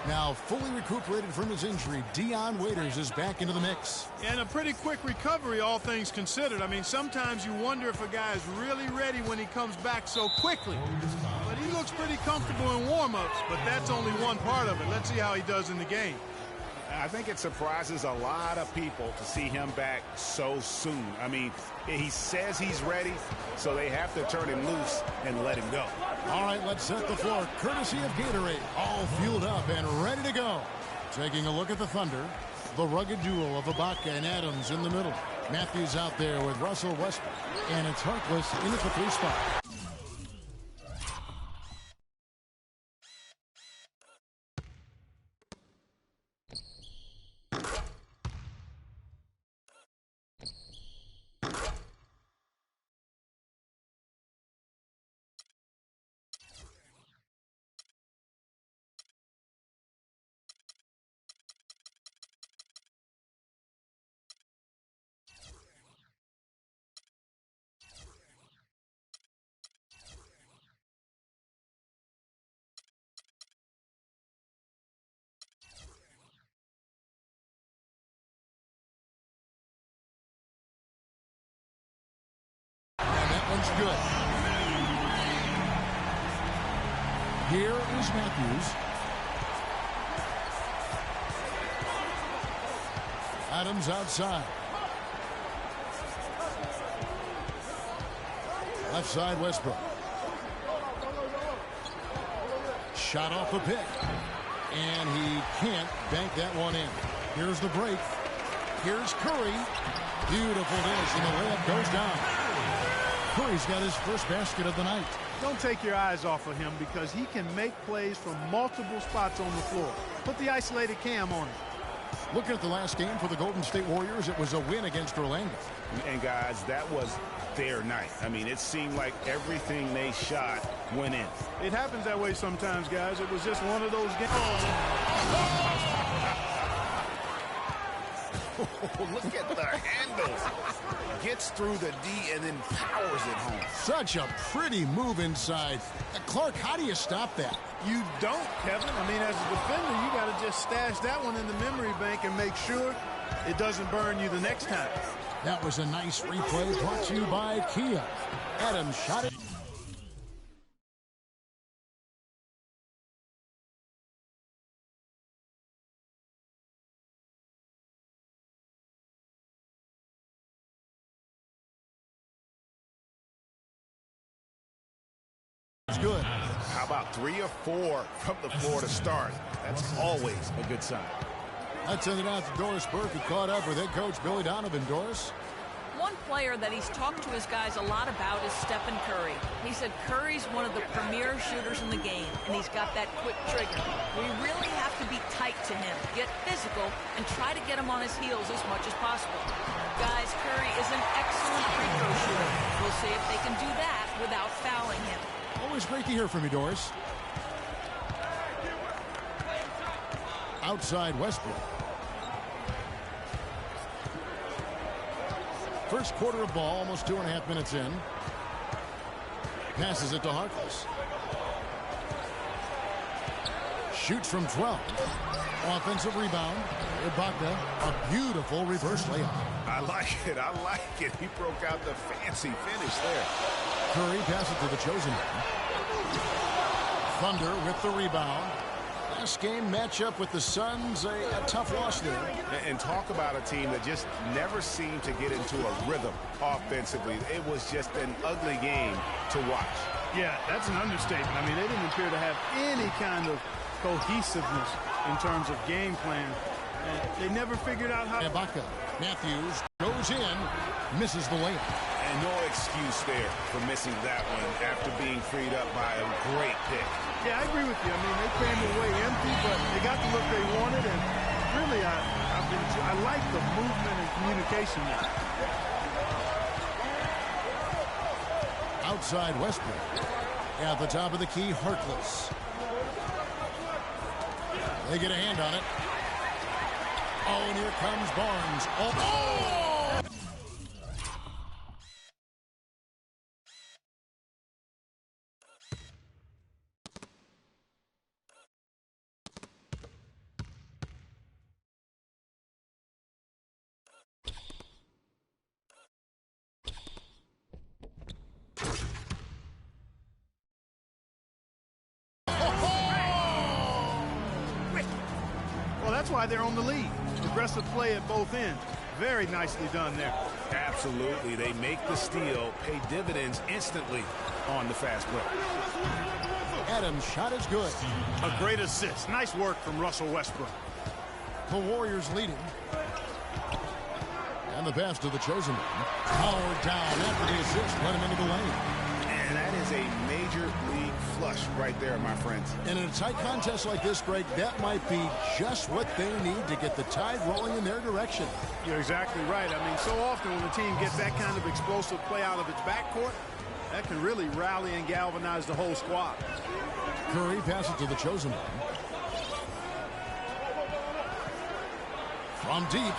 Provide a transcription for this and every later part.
Now, fully recuperated from his injury, Dion Waiters is back into the mix. And a pretty quick recovery, all things considered. I mean, sometimes you wonder if a guy is really ready when he comes back so quickly. But he looks pretty comfortable in warm-ups, but that's only one part of it. Let's see how he does in the game. I think it surprises a lot of people to see him back so soon. I mean, he says he's ready, so they have to turn him loose and let him go. All right, let's set the floor. Courtesy of Gatorade, all fueled up and ready to go. Taking a look at the Thunder, the rugged duo of Ibaka and Adams in the middle. Matthews out there with Russell Westbrook, and it's Harkless in at the 3 spot. One's good. Here is Matthews. Adams outside. Left side, Westbrook. Shot off the pick. And he can't bank that one in. Here's the break. Here's Curry. Beautiful dish, and the layup goes down. Curry's got his first basket of the night. Don't take your eyes off of him because he can make plays from multiple spots on the floor. Put the isolated cam on him. Looking at the last game for the Golden State Warriors, it was a win against Orlando. And, guys, that was their night. I mean, it seemed like everything they shot went in. It happens that way sometimes, guys. It was just one of those games. Look at the handles. Gets through the D and then powers it home. Such a pretty move inside. Clark, how do you stop that? You don't, Kevin. I mean, as a defender, you got to just stash that one in the memory bank and make sure it doesn't burn you the next time. That was a nice replay brought to you by Kia. Adams shot it. Good. How about 3 or 4 from the floor to start? That's always a good sign. Let's send it out to Doris Burke, who caught up with head coach Billy Donovan. Doris? One player that he's talked to his guys a lot about is Stephen Curry. He said Curry's one of the premier shooters in the game, and he's got that quick trigger. We really have to be tight to him, get physical, and try to get him on his heels as much as possible. Guys, Curry is an excellent free throw shooter. We'll see if they can do that without fouling him. Always great to hear from you, Doris. Outside Westbrook. First quarter of ball, almost 2.5 minutes in. Passes it to Harkless. Shoots from 12. Offensive rebound. Ibaka, a beautiful reverse layup. I like it. I like it. He broke out the fancy finish there. Curry passes it to the chosen one. Thunder with the rebound. Last game matchup with the Suns, a tough loss there. And talk about a team that just never seemed to get into a rhythm offensively. It was just an ugly game to watch. Yeah, that's an understatement. I mean, they didn't appear to have any kind of cohesiveness in terms of game plan. They never figured out how. Ibaka. Matthews goes in, misses the layup. And no excuse there for missing that one after being freed up by a great pick. Yeah, I agree with you. I mean, they came away empty, but they got the look they wanted, and really, I like the movement and communication there. Outside Westbrook. At the top of the key, Harkless. They get a hand on it. Oh, and here comes Barnes. Oh! that's why they're on the lead. Aggressive play at both ends. Very nicely done there. Absolutely. They make the steal, pay dividends instantly on the fast break. Adams' shot is good. A great assist. Nice work from Russell Westbrook. The Warriors leading. And the pass to the chosen one. Powered down after the assist. Let him into the lane. And that is a major league flush right there, my friends. And in a tight contest like this, Greg, that might be just what they need to get the tide rolling in their direction. You're exactly right. I mean, so often when the team gets that kind of explosive play out of its backcourt, that can really rally and galvanize the whole squad. Curry passes to the chosen one. From deep.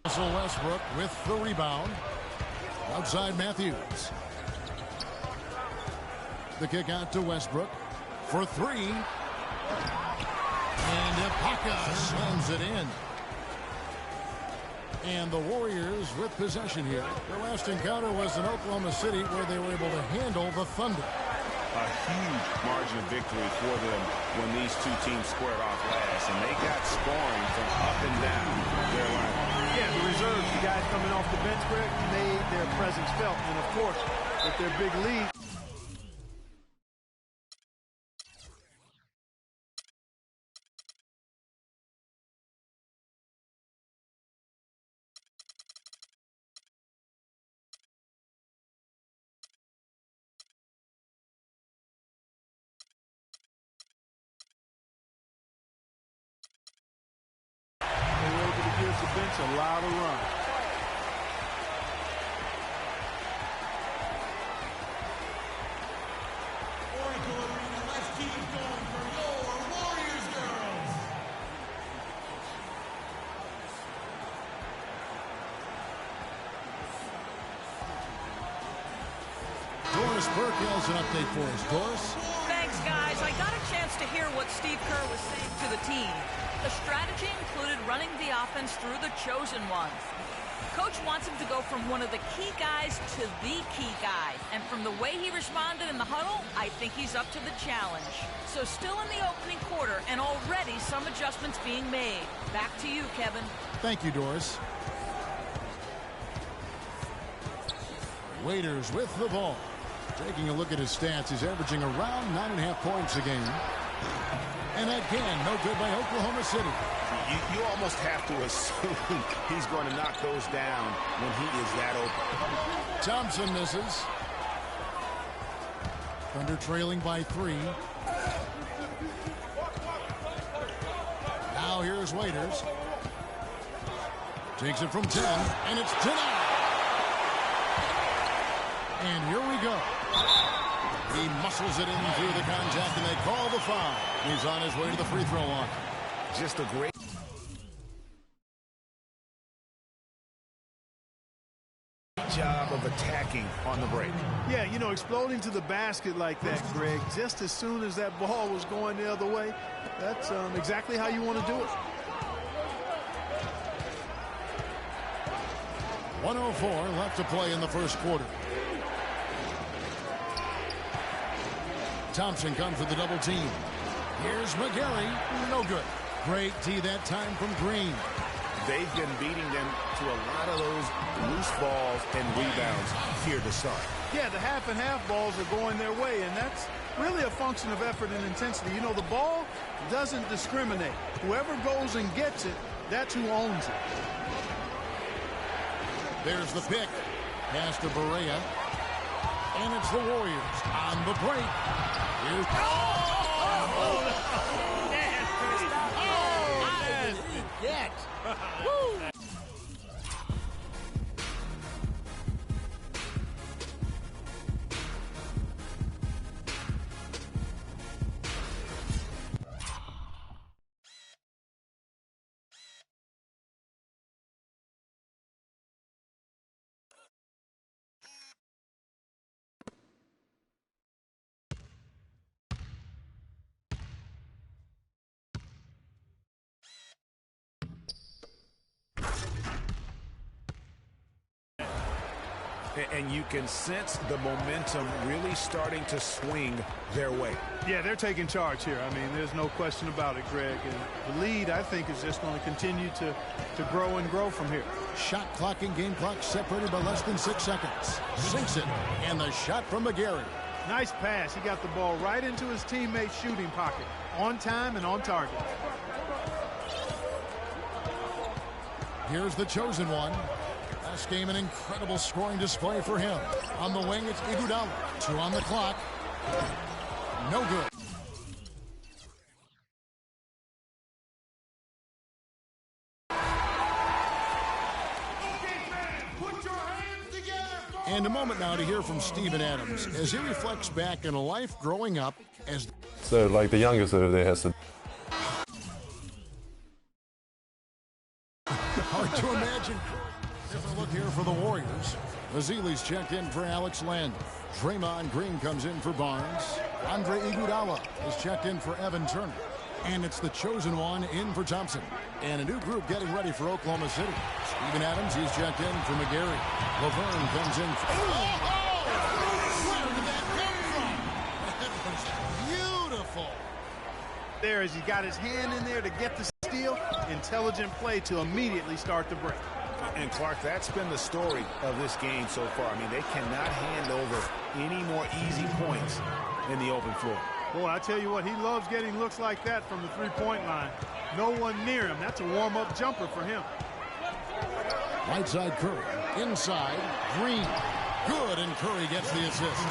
Russell Westbrook with the rebound. Outside Matthews. The kick out to Westbrook for three. And Ibaka slams it in. And the Warriors with possession here. Their last encounter was in Oklahoma City where they were able to handle the Thunder. A huge margin of victory for them when these two teams squared off last. And they got scoring from up and down their line. Yeah, the reserves, the guys coming off the bench, Greg, made their presence felt. And, of course, with their big lead. They were able to give the bench a lot of run. Doris Burke has an update for us. Doris? Thanks, guys. I got a chance to hear what Steve Kerr was saying to the team. The strategy included running the offense through the chosen ones. Coach wants him to go from one of the key guys to the key guy. And from the way he responded in the huddle, I think he's up to the challenge. So still in the opening quarter, and already some adjustments being made. Back to you, Kevin. Thank you, Doris. Waiters with the ball. Taking a look at his stats, he's averaging around 9.5 points a game. And again, no good by Oklahoma City. You almost have to assume he's going to knock those down when he is that open. Thompson misses. Thunder trailing by 3. Now here's Waiters. Takes it from 10, and it's denied. And here we go. He muscles it in through the contact, and they call the foul. He's on his way to the free throw line. Just a great job of attacking on the break. Yeah, you know, exploding to the basket like that, Greg, just as soon as that ball was going the other way, that's exactly how you want to do it. 104 left to play in the first quarter. Thompson comes with the double team. Here's McGarry. No good. Great tee that time from Green. They've been beating them to a lot of those loose balls and rebounds here to start. Yeah, the half and half balls are going their way, and that's really a function of effort and intensity. You know, the ball doesn't discriminate. Whoever goes and gets it, that's who owns it. There's the pick. Pass to Barea. And it's the Warriors on the break. Here's... And you can sense the momentum really starting to swing their way. Yeah, they're taking charge here. I mean, there's no question about it, Greg. And the lead, I think, is just going to continue to grow and grow from here. Shot clock and game clock separated by less than 6 seconds. Sinks it. And the shot from McGarry. Nice pass. He got the ball right into his teammate's shooting pocket. On time and on target. Here's the chosen one. Last game, an incredible scoring display for him. On the wing, it's Iguodala. 2 on the clock. No good. And a moment now to hear from Steven Adams as he reflects back on a life growing up as... So, like, the youngest over there has to... Hard to imagine. Different look here for the Warriors. Mazili's checked in for Alex Land. Draymond Green comes in for Barnes. Andre Iguodala is checked in for Evan Turner. And it's the chosen one in for Thompson. And a new group getting ready for Oklahoma City. Steven Adams, he's checked in for McGarry. Laverne comes in for... Where did that come from? That was beautiful. There, as he got his hand in there to get the steal, intelligent play to immediately start the break. And Clark, that's been the story of this game so far. I mean, they cannot hand over any more easy points in the open floor. Boy, I tell you what, he loves getting looks like that from the three-point line. No one near him. That's a warm-up jumper for him. Right side Curry. Inside, Green. Good, and Curry gets the assist.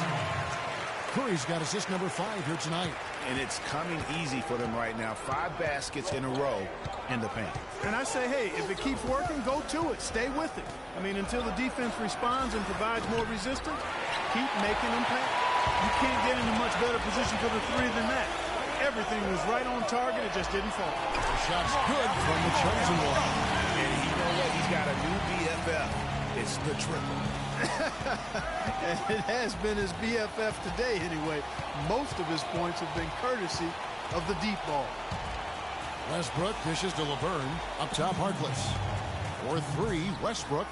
Curry's got assist number 5 here tonight. And it's coming easy for them right now. 5 baskets in a row in the paint. And I say, hey, if it keeps working, go to it. Stay with it. I mean, until the defense responds and provides more resistance, keep making them pay. You can't get in a much better position for the 3 than that. Everything was right on target. It just didn't fall. The shot's good from the chosen one. And you know what? He's got a new BFF. It's the triple. And it has been his BFF today anyway. Most of his points have been courtesy of the deep ball. Westbrook dishes to Laverne. Up top, Harkless. For 3, Westbrook.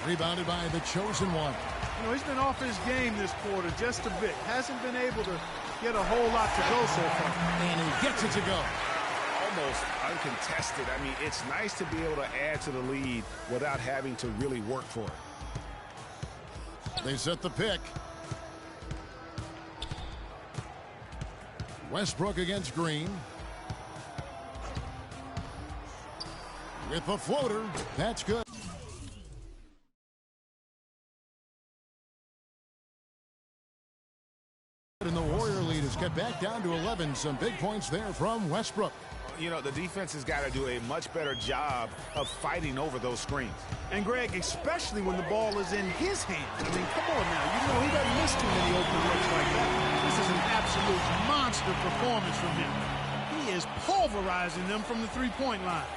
Rebounded by the chosen one. You know, he's been off his game this quarter just a bit. Hasn't been able to get a whole lot to go so far. And he gets it to go. Almost uncontested. I mean, it's nice to be able to add to the lead without having to really work for it. They set the pick. Westbrook against Green. With the floater. That's good. And the Warrior lead is cut back down to 11. Some big points there from Westbrook. You know, the defense has got to do a much better job of fighting over those screens. And Greg, especially when the ball is in his hands. I mean, come on now. You know, he doesn't miss too many open looks like that. This is an absolute monster performance from him. He is pulverizing them from the three-point line.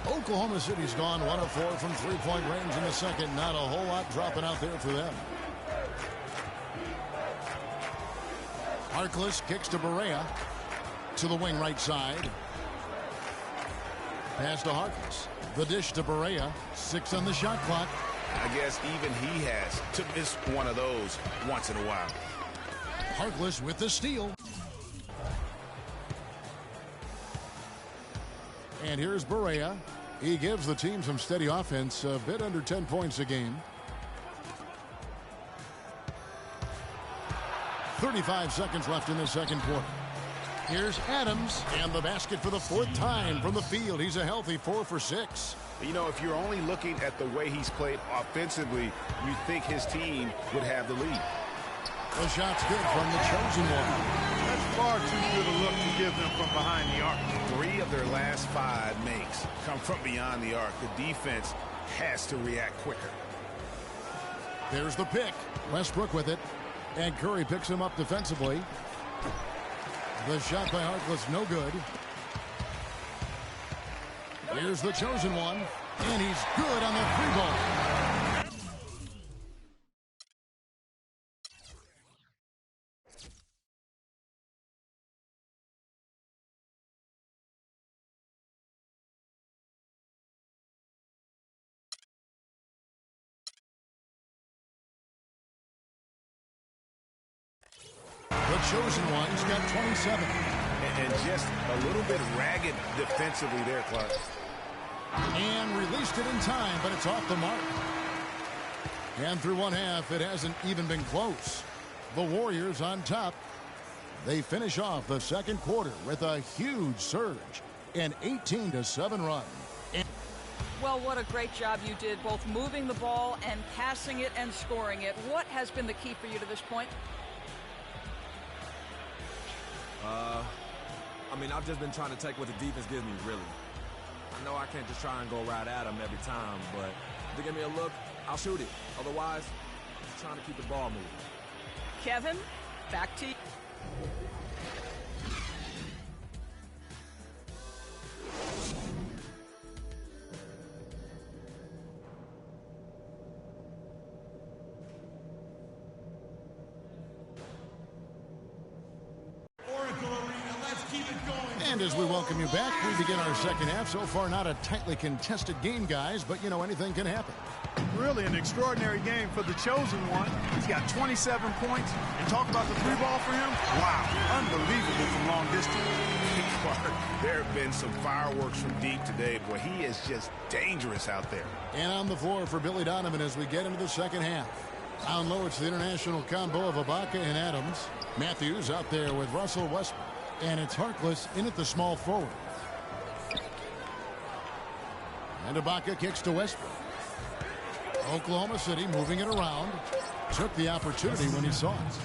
Oklahoma City's gone 1 of 4 from three-point range in the second. Not a whole lot dropping out there for them. Harkless kicks to Barea. To the wing right side. Pass to Harkless. The dish to Barea. 6 on the shot clock. I guess even he has to miss one of those once in a while. Harkless with the steal. And here's Barea. He gives the team some steady offense, a bit under 10 points a game. 35 seconds left in the second quarter. Here's Adams, and the basket for the 4th time from the field. He's a healthy 4 for 6. You know, if you're only looking at the way he's played offensively, you think his team would have the lead. The shot's good from the chosen one. That's far too good a look to give them from behind the arc. 3 of their last 5 makes come from beyond the arc. The defense has to react quicker. There's the pick. Westbrook with it. And Curry picks him up defensively. The shot by Harkless, no good. Here's the chosen one. And he's good on the 3-ball. chosen one. He's got 27. And just a little bit ragged defensively there, Clark. And released it in time, but it's off the mark. And through one half, it hasn't even been close. The Warriors on top. They finish off the second quarter with a huge surge, an 18-7 run. Well, what a great job you did, both moving the ball and passing it and scoring it. What has been the key for you to this point? I mean, I've just been trying to take what the defense gives me, really. I know I can't just try and go right at them every time, but if they give me a look, I'll shoot it. Otherwise, I'm just trying to keep the ball moving. Kevin, back to you. And as we welcome you back, we begin our second half. So far, not a tightly contested game, guys, but, you know, anything can happen. Really an extraordinary game for the chosen one. He's got 27 points. And talk about the three ball for him. Wow, unbelievable from long distance. There have been some fireworks from deep today. Boy, he is just dangerous out there. And on the floor for Billy Donovan as we get into the second half. Down low, it's the international combo of Ibaka and Adams. Matthews out there with Russell Westbrook. And it's Harkless in at the small forward. And Ibaka kicks to Westbrook. Oklahoma City moving it around. Took the opportunity when he saw it.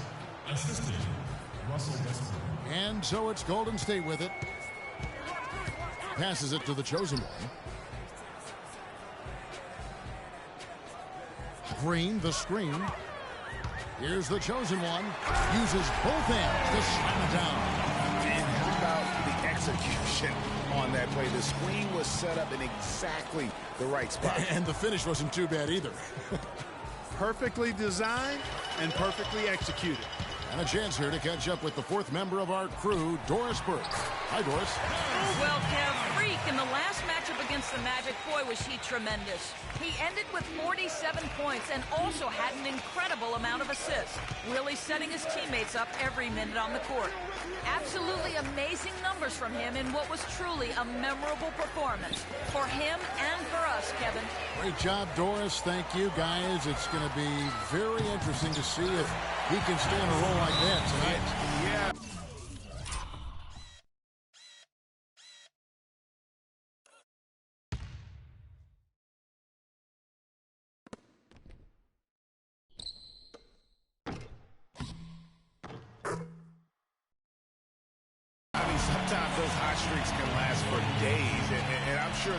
And so it's Golden State with it. Passes it to the chosen one. Green, the screen. Here's the chosen one. Uses both hands to slam it down. And how about the execution on that play? The screen was set up in exactly the right spot. And the finish wasn't too bad either. Perfectly designed and perfectly executed. And a chance here to catch up with the fourth member of our crew, Doris Burke. Hi, Doris. Well, Kev, freak, in the last matchup against the Magic, boy, was he tremendous. He ended with 47 points and also had an incredible amount of assists, really setting his teammates up every minute on the court. Absolutely amazing numbers from him in what was truly a memorable performance for him and for us, Kevin. Great job, Doris. Thank you, guys. It's going to be very interesting to see if he can stay in a role like that tonight. Yeah. I mean, sometimes those hot streaks can last for days, and I'm sure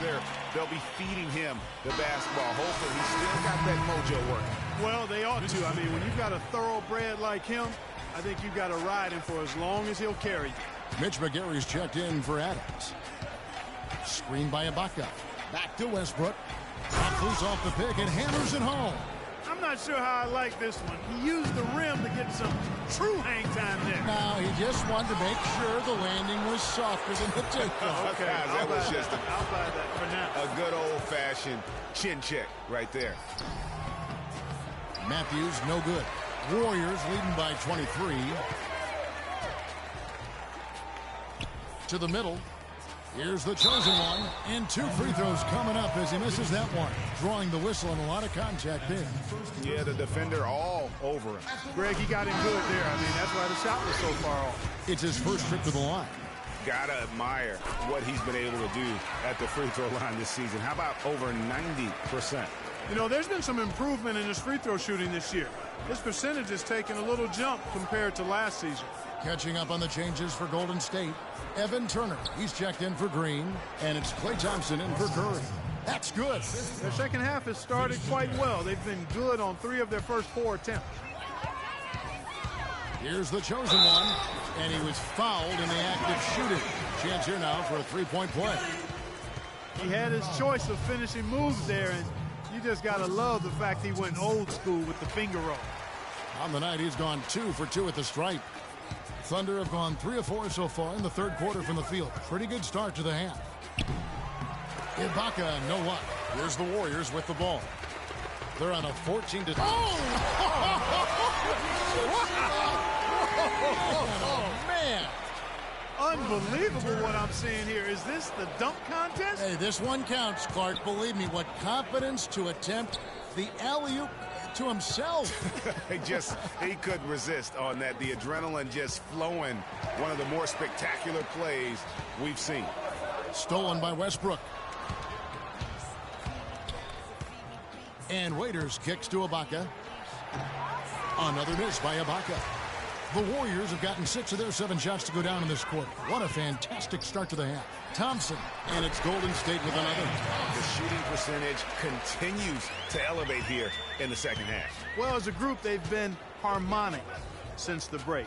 they'll be feeding him the basketball. Hopefully, he's still got that mojo working. Well, they ought to. I mean, when you've got a thoroughbred like him, I think you've got to ride him for as long as he'll carry you. Mitch McGary's checked in for Adams. Screen by Ibaka. Back to Westbrook. Loose off the pick and hammers it home. I'm not sure how I like this one. He used the rim to get some true hang time there. Now, he just wanted to make sure the landing was softer than the takeoff. Okay, that was just I'll buy that for now. a good old-fashioned chin check right there. Matthews, no good. Warriors leading by 23. To the middle. Here's the chosen one. And two free throws coming up as he misses that one. Drawing the whistle and a lot of contact there. Yeah, the defender all over him. Greg, he got him good there. I mean, that's why the shot was so far off. It's his first trip to the line. Gotta admire what he's been able to do at the free throw line this season. How about over 90%? You know, there's been some improvement in his free throw shooting this year. His percentage has taken a little jump compared to last season. Catching up on the changes for Golden State. Evan Turner, he's checked in for Green. And it's Klay Thompson in for Curry. That's good. Their second half has started quite well. They've been good on 3 of their first 4 attempts. Here's the chosen one. And he was fouled in the act of shooting. Chance here now for a three-point play. He had his choice of finishing moves there, and you just got to love the fact he went old school with the finger roll. On the night, he's gone 2 for 2 at the stripe. Thunder have gone 3 of 4 so far in the third quarter from the field. Pretty good start to the half. Ibaka, no luck. Here's the Warriors with the ball. They're on a 14-2. Oh! Oh, man. Unbelievable what I'm seeing here. Is this the dunk contest? Hey, this one counts, Clark. Believe me, what confidence to attempt the alley-oop to himself. He couldn't resist on that. The adrenaline just flowing. One of the more spectacular plays we've seen. Stolen by Westbrook. And Waiters kicks to Ibaka. Another miss by Ibaka. The Warriors have gotten 6 of their 7 shots to go down in this quarter. What a fantastic start to the half. Thompson, and it's Golden State with another. The shooting percentage continues to elevate here in the second half. Well, as a group, they've been harmonic since the break.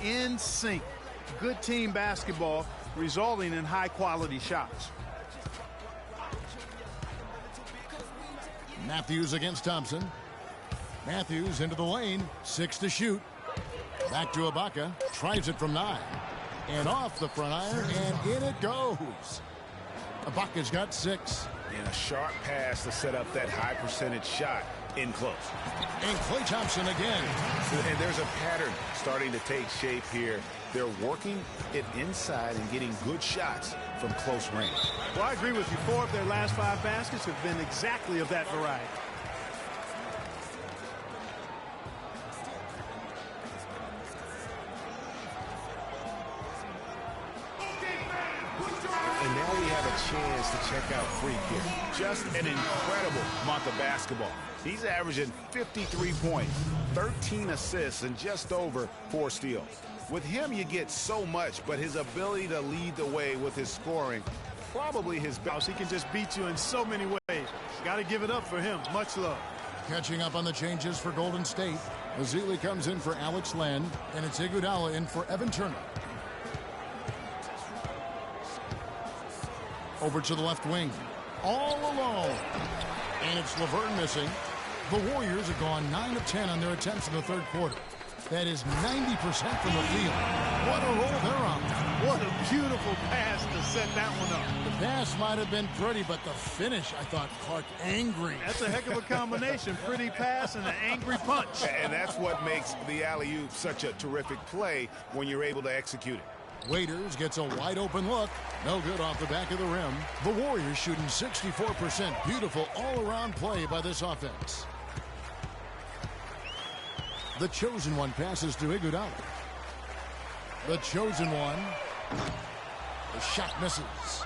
In sync. Good team basketball resulting in high-quality shots. Matthews against Thompson. Matthews into the lane. 6 to shoot. Back to Ibaka. Tries it from 9. And off the front iron, and in it goes. Ibaka's got 6. And a sharp pass to set up that high percentage shot in close. And Klay Thompson again. And there's a pattern starting to take shape here. They're working it inside and getting good shots from close range. Well, I agree with you. 4 of their last 5 baskets have been exactly of that variety. And now we have a chance to check out Freak here. Just an incredible month of basketball. He's averaging 53 points, 13 assists, and just over 4 steals. With him, you get so much, but his ability to lead the way with his scoring, probably his best. He can just beat you in so many ways. Got to give it up for him. Much love. Catching up on the changes for Golden State. Ezeli comes in for Alex Len, and it's Iguodala in for Evan Turner. Over to the left wing. All alone. And it's Laverne missing. The Warriors have gone 9 of 10 on their attempts in the third quarter. That is 90% from the field. What a roll they're on. What a beautiful pass to set that one up. The pass might have been pretty, but the finish, I thought, Clark, angry. That's a heck of a combination. Pretty pass and an angry punch. And that's what makes the alley-oop such a terrific play when you're able to execute it. Waiters gets a wide open look. No good off the back of the rim. The Warriors shooting 64%. Beautiful all-around play by this offense. The chosen one passes to Iguodala. The chosen one. The shot misses.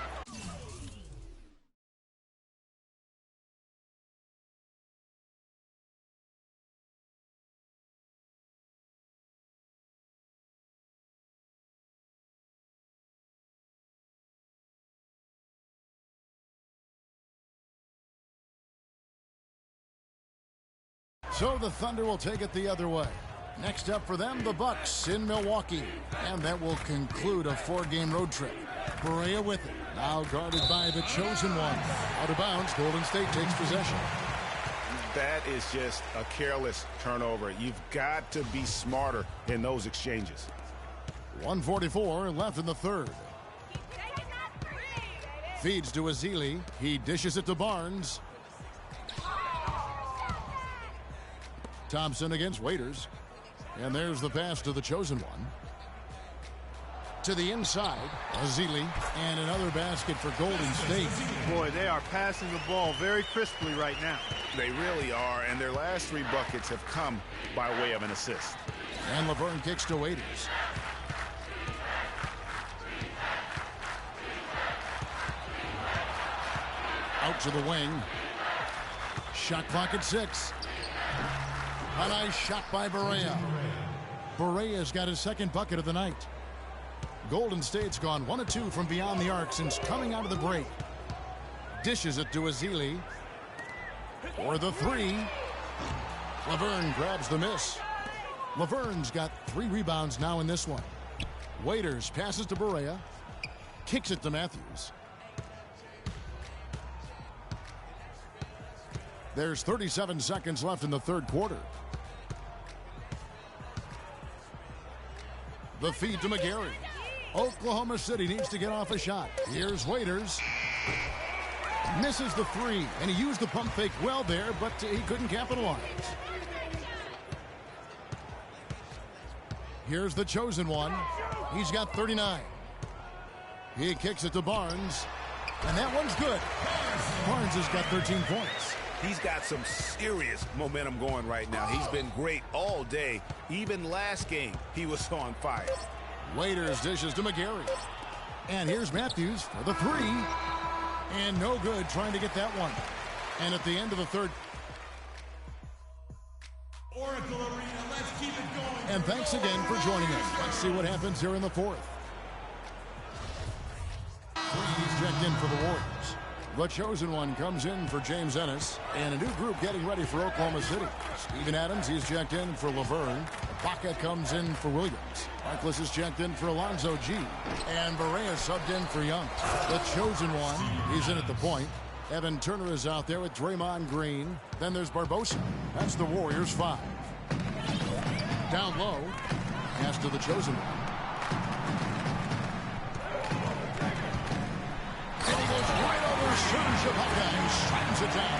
So the Thunder will take it the other way. Next up for them, the Bucks in Milwaukee. And that will conclude a 4-game road trip. Barea with it. Now guarded by the chosen one. Out of bounds, Golden State takes possession. That is just a careless turnover. You've got to be smarter in those exchanges. 1:44 left in the third. Feeds to Ezeli. He dishes it to Barnes. Thompson against Waiters. And there's the pass to the chosen one. To the inside, Ezeli, and another basket for Golden State. Boy, they are passing the ball very crisply right now. They really are, and their last 3 buckets have come by way of an assist. And Laverne kicks to Waiters. Out to the wing. Shot clock at 6. A nice shot by Barea. Barea's got his second bucket of the night. Golden State's gone 1 of 2 from beyond the arc since coming out of the break. Dishes it to Ezeli. For the 3. Laverne grabs the miss. Laverne's got 3 rebounds now in this one. Waiters passes to Barea. Kicks it to Matthews. There's 37 seconds left in the third quarter. The feed to McGarry. Oklahoma City needs to get off a shot. Here's Waiters. Misses the three, and he used the pump fake well there, but he couldn't capitalize. Here's the chosen one. He's got 39. He kicks it to Barnes, and that one's good. Barnes has got 13 points. He's got some serious momentum going right now. He's been great all day. Even last game, he was on fire. Waiters dishes to McGarry. And here's Matthews for the three. And no good trying to get that one. And at the end of the third. Oracle Arena, let's keep it going. And thanks again for joining us. Let's see what happens here in the fourth. He's checked in for the Warriors. The chosen one comes in for James Ennis, and a new group getting ready for Oklahoma City. Steven Adams, he's checked in for Laverne. Baca comes in for Williams. Harkless is checked in for Alonzo G. And Barea subbed in for Young. The chosen one, he's in at the point. Evan Turner is out there with Draymond Green. Then there's Barbosa. That's the Warriors' 5. Down low, pass to the chosen one. And he goes right over Serge Ibaka and slams it down.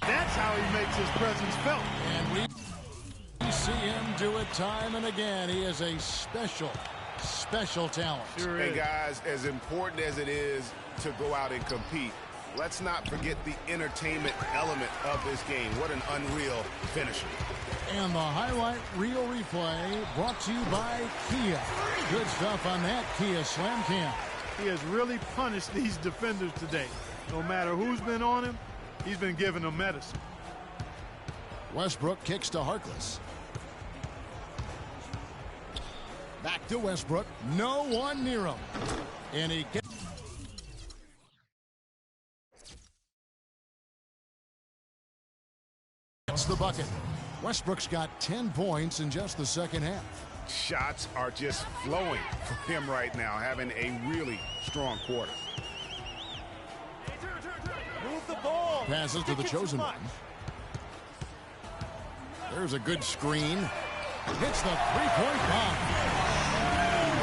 That's how he makes his presence felt. And we see him do it time and again. He is a special talent. Sure Hey, is. guys, as important as it is to go out and compete, let's not forget the entertainment element of this game. What an unreal finisher. And the highlight reel replay brought to you by Kia. Good stuff on that Kia Slam Cam. He has really punished these defenders today. No matter who's been on him, he's been giving them medicine. Westbrook kicks to Harkless. Back to Westbrook. No one near him. And he gets the bucket. Westbrook's got 10 points in just the second half. Shots are just flowing for him right now, having a really strong quarter. Move the ball. Passes to the chosen one. There's a good screen. Hits the three-point bomb.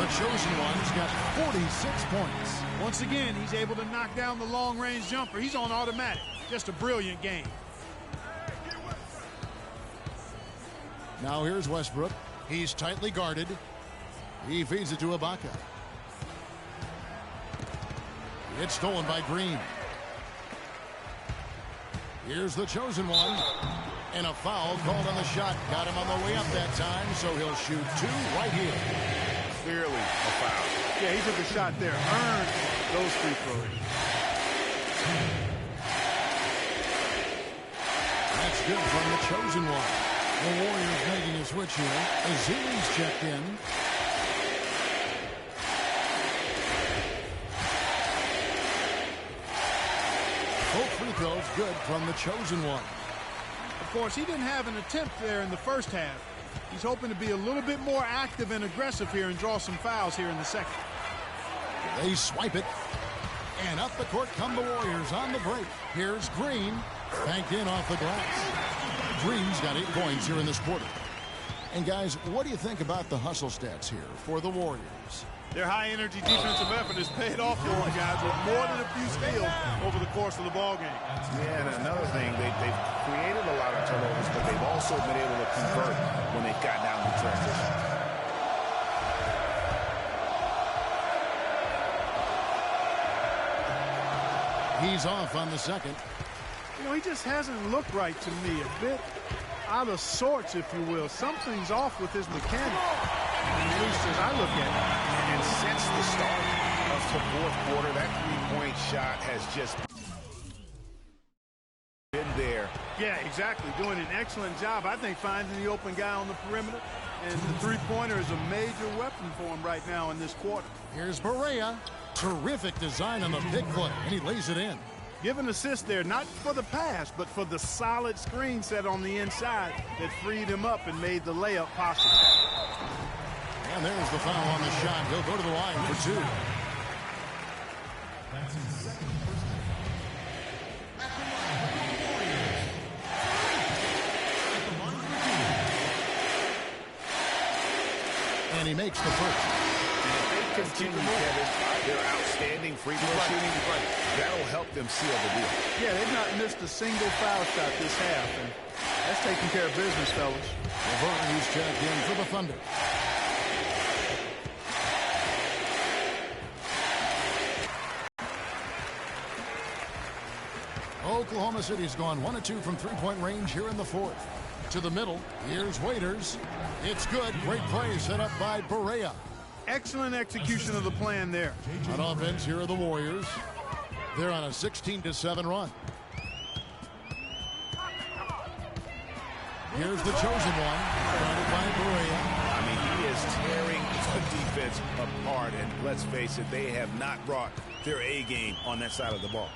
The chosen one's got 46 points. Once again, he's able to knock down the long-range jumper. He's on automatic. Just a brilliant game. Now here's Westbrook. He's tightly guarded. He feeds it to Ibaka. It's stolen by Green. Here's the chosen one. And a foul called on the shot. Got him on the way up that time, so he'll shoot two right here. Clearly a foul. Yeah, he took a shot there. Earned those free throws. That's good from the chosen one. The Warriors making a switch here. Azili's checked in. Both free throws good from the chosen one. Of course, he didn't have an attempt there in the first half. He's hoping to be a little bit more active and aggressive here and draw some fouls here in the second. They swipe it. And up the court come the Warriors on the break. Here's Green. Banked in off the glass. Green's got 8 points here in this quarter. And guys, what do you think about the hustle stats here for the Warriors? Their high-energy defensive effort has paid off for the guys with more than a few steals over the course of the ballgame. Yeah, and another thing, they've created a lot of turnovers, but they've also been able to convert when they've gotten down in transition. He's off on the second. You know, he just hasn't looked right to me. A bit out of sorts, if you will. Something's off with his mechanics, at least as I look at it. And since the start of the fourth quarter, that three-point shot has just been there. Yeah, exactly. Doing an excellent job, I think, finding the open guy on the perimeter. And the three-pointer is a major weapon for him right now in this quarter. Here's Barea. Terrific design on the big play, and he lays it in. Give an assist there, not for the pass, but for the solid screen set on the inside that freed him up and made the layup possible. And there's the foul on the shot. He'll go to the line for two. That's his second first time. At the line for two. And he makes the first. And if they continue, Kevin, their outstanding free throw shooting, that'll help them seal the deal. Yeah, they've not missed a single foul shot this half, and that's taking care of business, fellas. LeVert, who's checked in for the Thunder. Oklahoma City's gone 1 of 2 from three-point range here in the fourth. To the middle, here's Waiters. It's good. Great play set up by Barea. Excellent execution of the plan there. On offense, here are the Warriors. They're on a 16-7 run. Here's the chosen one, guarded by Barea. I mean, he is tearing the defense apart, and let's face it, they have not brought their A game on that side of the ball.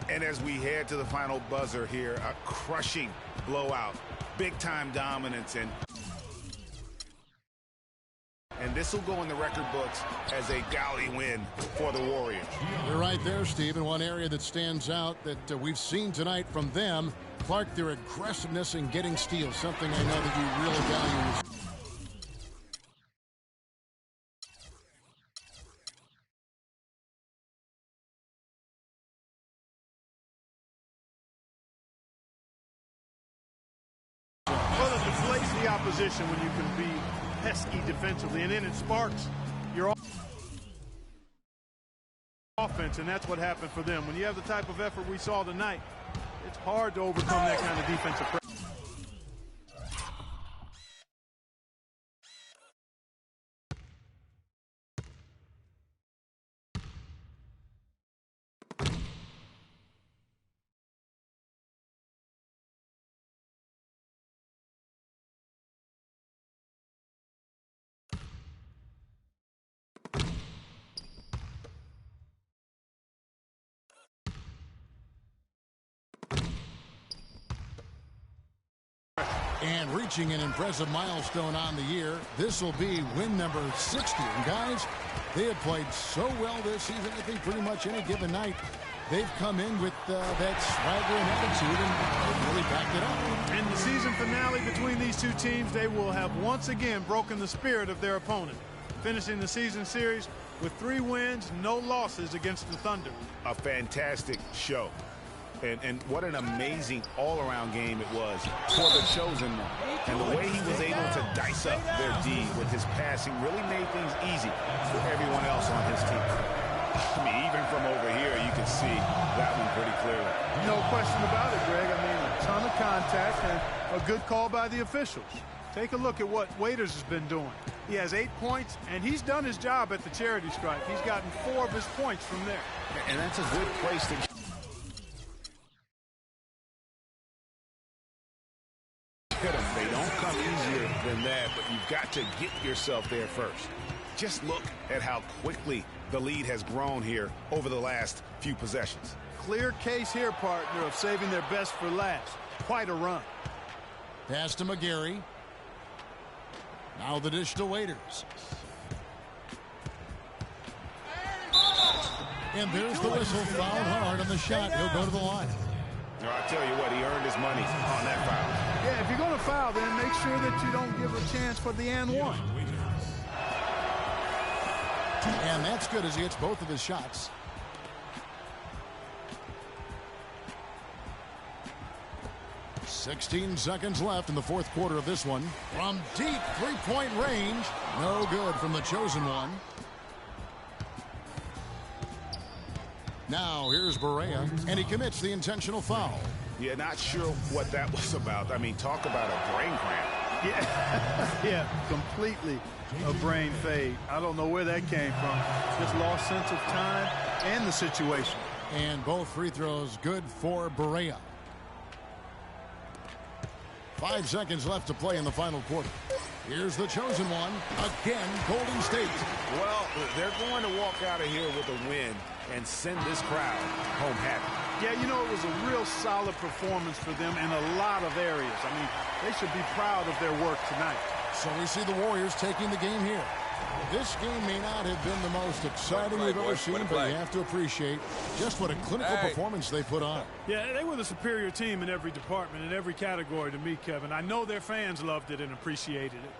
And as we head to the final buzzer here, a crushing blowout, big-time dominance, and this will go in the record books as a gaudy win for the Warriors. You're right there, Steve. And one area that stands out that we've seen tonight from them, Clark, their aggressiveness in getting steals, something I know that you really value. Well, it deflates the opposition when you can be pesky defensively, and then it sparks your offense, and that's what happened for them. When you have the type of effort we saw tonight, it's hard to overcome that kind of defensive pressure. And reaching an impressive milestone on the year, this will be win number 60. And guys, they have played so well this season. I think pretty much any given night, they've come in with that swagger and attitude, and they've really backed it up. In the season finale between these two teams, they will have once again broken the spirit of their opponent, finishing the season series with 3 wins, no losses against the Thunder. A fantastic show. And what an amazing all-around game it was for the chosen one. And the way he was able to dice up their D with his passing really made things easy for everyone else on his team. I mean, even from over here, you can see that one pretty clearly. No question about it, Greg. I mean, a ton of contact and a good call by the officials. Take a look at what Waiters has been doing. He has 8 points, and he's done his job at the charity stripe. He's gotten 4 of his points from there. And that's a good place to hit them. They don't come easier than that, but you've got to get yourself there first. Just look at how quickly the lead has grown here over the last few possessions. Clear case here, partner, of saving their best for last. Quite a run. Pass to McGarry. Now the dish to Waiters. And there's the whistle. Fouled hard on the shot. He'll go to the line. I'll tell you what, he earned his money on that foul. Yeah, if you're going to foul, then make sure that you don't give a chance for the and one. And that's good as he hits both of his shots. "16 seconds left in the fourth quarter of this one. From deep three-point range. No good from the chosen one. Now here's Barea, and he commits the intentional foul. Yeah, not sure what that was about. I mean, talk about a brain cramp. Yeah, yeah, completely a brain fade. I don't know where that came from. Just lost sense of time and the situation. And both free throws good for Berea. 5 seconds left to play in the final quarter. Here's the chosen one. Again, Golden State. Well, they're going to walk out of here with a win and send this crowd home happy. Yeah, you know, it was a real solid performance for them in a lot of areas. I mean, they should be proud of their work tonight. So we see the Warriors taking the game here. This game may not have been the most exciting we've ever seen, but you have to appreciate just what a clinical performance they put on. Yeah, they were the superior team in every department, in every category to me, Kevin. I know their fans loved it and appreciated it.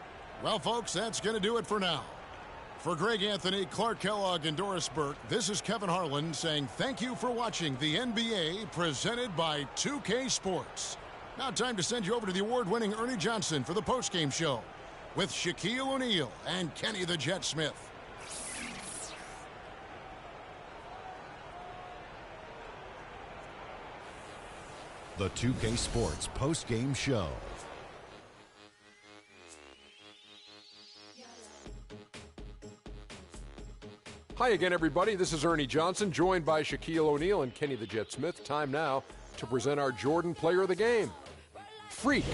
Well, folks, that's going to do it for now. For Greg Anthony, Clark Kellogg, and Doris Burke, this is Kevin Harlan saying thank you for watching the NBA presented by 2K Sports. Now time to send you over to the award-winning Ernie Johnson for the postgame show with Shaquille O'Neal and Kenny the Jet Smith. The 2K Sports postgame show. Hi again, everybody. This is Ernie Johnson, joined by Shaquille O'Neal and Kenny the Jet Smith. Time now to present our Jordan Player of the Game. Freak.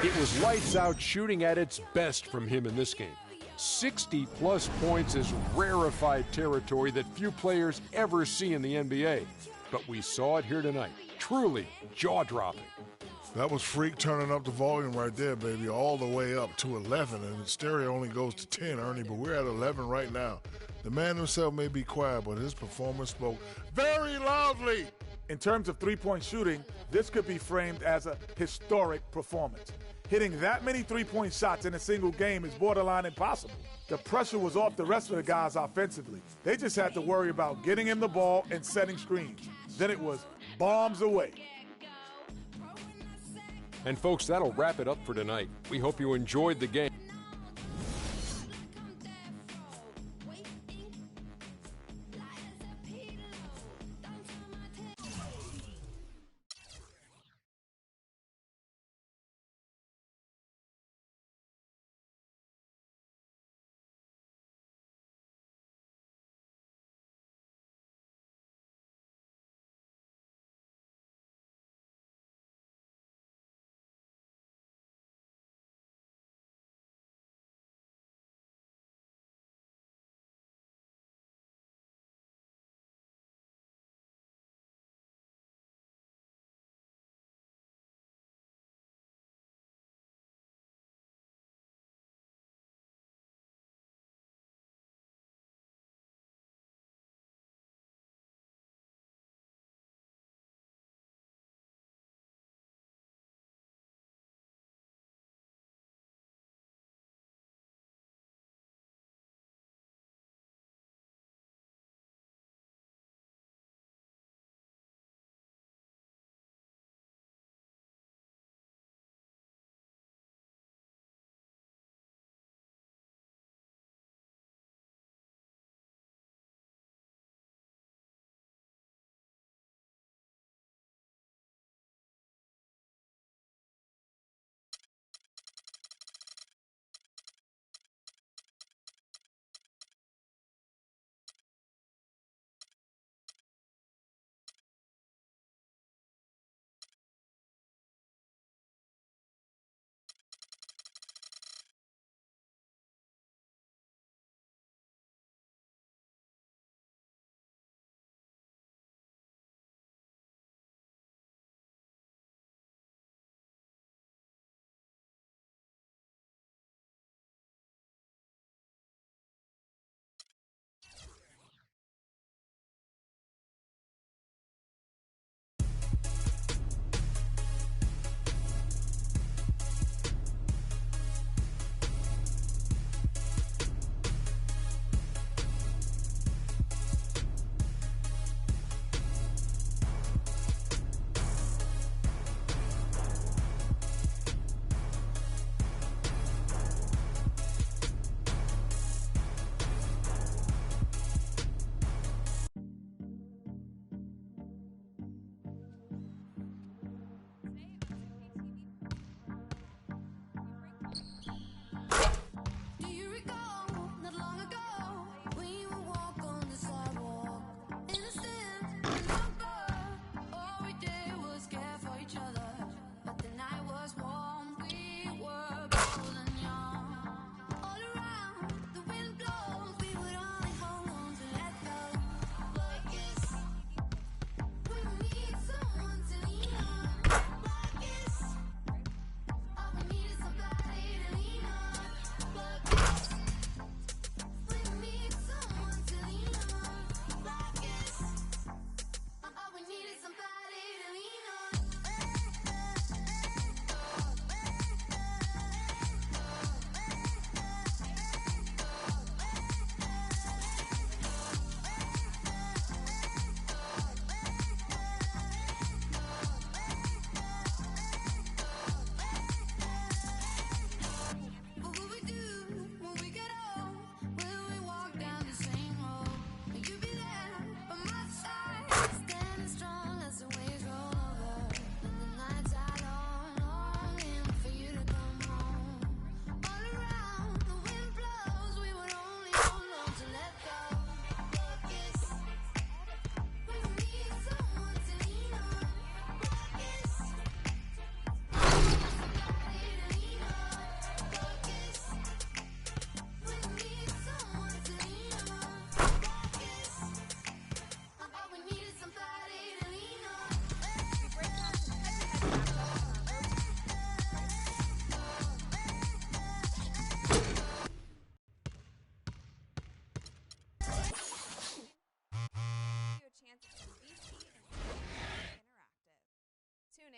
It was lights out shooting at its best from him in this game. 60-plus points is rarefied territory that few players ever see in the NBA. But we saw it here tonight. Truly jaw-dropping. That was Freak turning up the volume right there, baby, all the way up to 11. And the stereo only goes to 10, Ernie, but we're at 11 right now. The man himself may be quiet, but his performance spoke very loudly. In terms of three-point shooting, this could be framed as a historic performance. Hitting that many three-point shots in a single game is borderline impossible. The pressure was off the rest of the guys offensively. They just had to worry about getting him the ball and setting screens. Then it was bombs away. And folks, that'll wrap it up for tonight. We hope you enjoyed the game.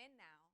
And now,